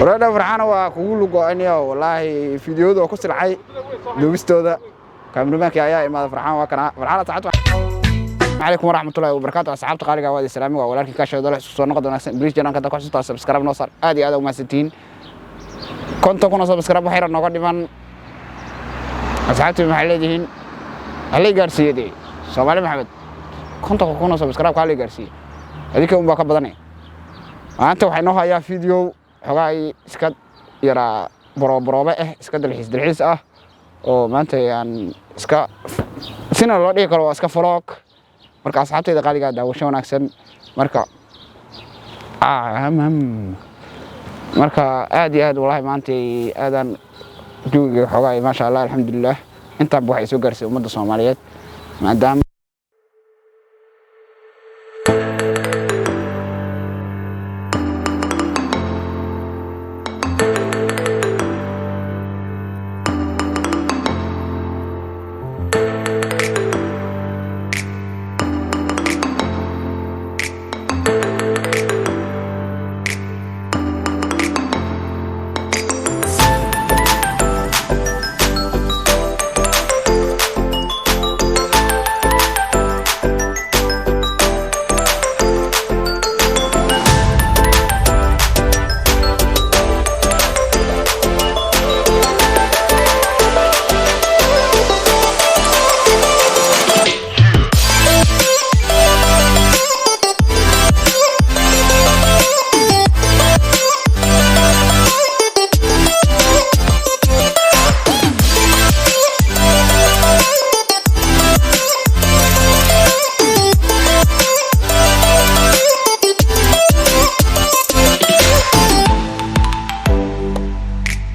ورada farxana waa kugu lugo-aniyo wallahi fiidiyooda oo ku silcay duubistooda kaamiramanka ayaa imaada farxan waa kana farxana saacad عليكم ورحمة الله وبركاته أصحاب تقالي قوادي السلامي ولكن كاشة دولة سوى نقد وناس بريش جنان كنت كوشتا سبسكرايب نوصل آدي هذا وما 60 كنت كنا سبسكرايب وحيرا نقد من أصحابتي محلي دهين علي جارسية دي سوالي محمد كنت كنا سبسكرايب علي جارسية هذيك يوم باقي بدني أنت وحينوها يا فيديو حقاي سكاد يرى برو بقى سكاد الحيس وما أنت يعني سكا سنة الله ديك لو سكا فلوك marka asxaabtayda qaaliga daawasho wanaagsan marka marka aad iyo aad wallahi maanta aadan joogiga xogaa ma sha Allah alxamdulillah inta waxay soo gaarsay ummadda Soomaaliyeed maadaama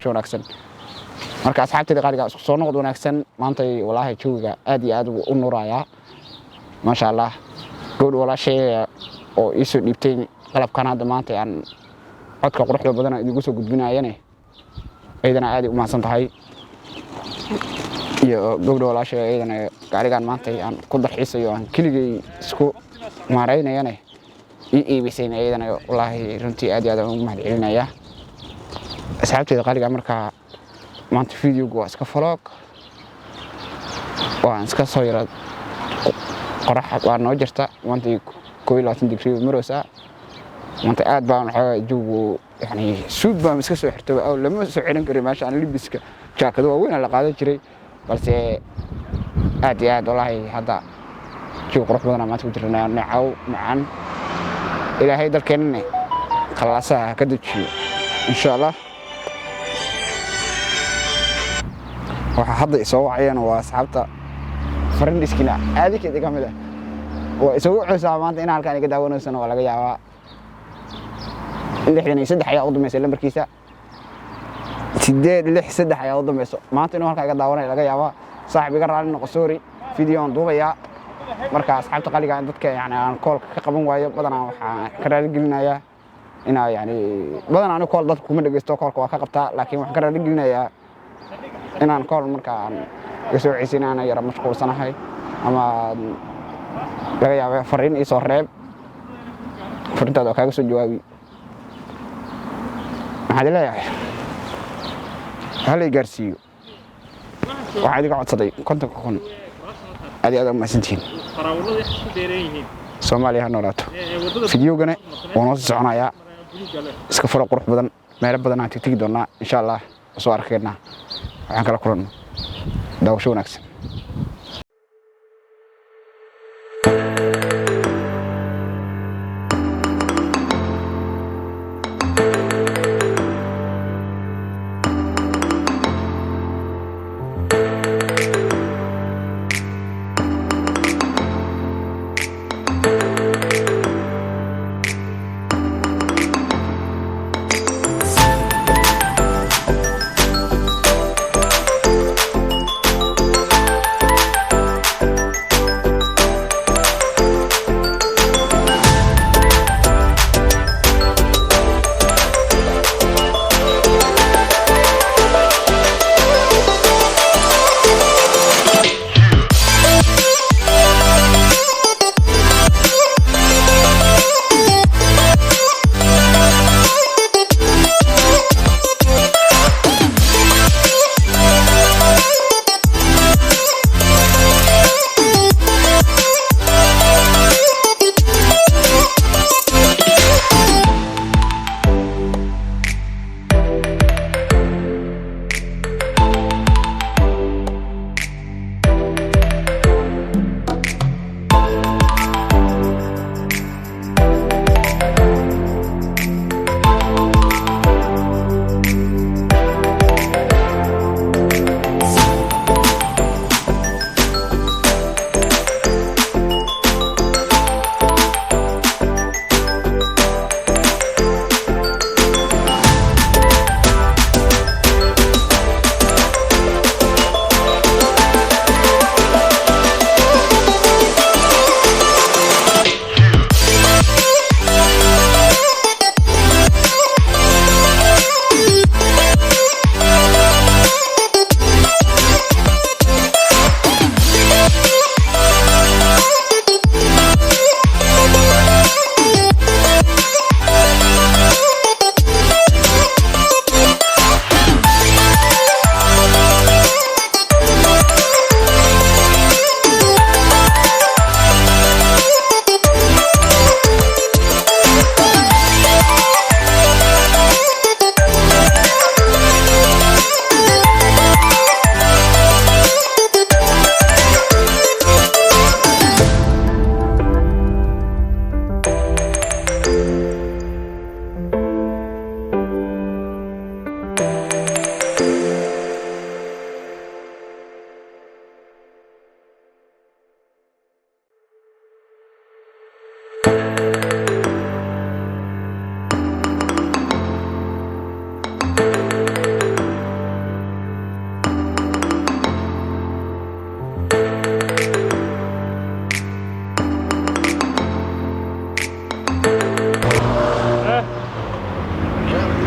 wanaagsan marka asxaabtayda qaaliga isku soo noqod wanaagsan maanta wallahi joogiga aad iyo aad u nuuraya ma sha Allah gobol walaashay oo isu dhibtay qalabkan hadda maanta aan codka quruxda badan idigu soo gudbinaayeen ayadana aad u mahadsan tahay iyo gobol walaashay ayadana gaarigan maanta aan ku darxiisayo aan kiligay isku maareynayeen iibisayna ayadana wallahi runtii aad iyo aad ugu mahad celinaya asxaabtayda qaaliga marka maanta fiidiyowga waa iska vlog waan iska soo yara qorax waa noo jirta maanta 22 digrii maraysa maanta aad baan waxa joogo yani suud baan iska soo xirtay oo lama soo xiran karin meesha aan libiska jaakado waaweyn la qaadan jiray balse aad iyo aad wallahi hadda joog qurux badan maanta ku jirnaa nacaw macaan ilaahay dalkeenna khalaasa ka dajiyo insha Allah waxa hadda isoo wacayeen waa asxaabta farandiskina aadikeed iga mid ah oo isoo cusub maanta in halkaan iga daawanaysan waa laga yaabaa 63 ayaa u dhameysay lambarkiisa 863 ayaa u dhameysay maanta inuu halkaan iga daawanay laga yaabaa saaxibiga raali noqo sorry video aan duubaya marka asxaabta qaliga dadka yani aan call ka qaban waayo badanaa waxa ka raali gelinayaa ina yani badanaa aan call dadku kuma dhageysto callka waa ka qabtaa laakiin waxa ka raali gelinayaa inaan call markaan soo ciisinaan yara mashquulsanahay ama laga yaabo fariin ii soo reeb fariintaada kaaga soo jawaabi maxaa leeyahay halay gaarsiiyo waxa idiga codsaday kontonka kun aad aad ma santiin faraawlada isku dheereeyeen Soomaaliya noolaato fiidiyowgana waa noo soconaya iska furo qurux badan meel badan aan tigi doonaa insha Allah soo arkeena waxaan kala kulan daawasho wanaagsan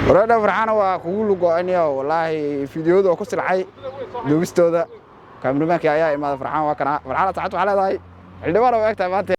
walaal farxana waa kugu lugo-aniyo wallahi fiidiyooda ku silcay duubistooda kaamiramanka ayaa imaada farxan waa kana farxana saacad waxa leedahay xildhibaan oo eegta maanta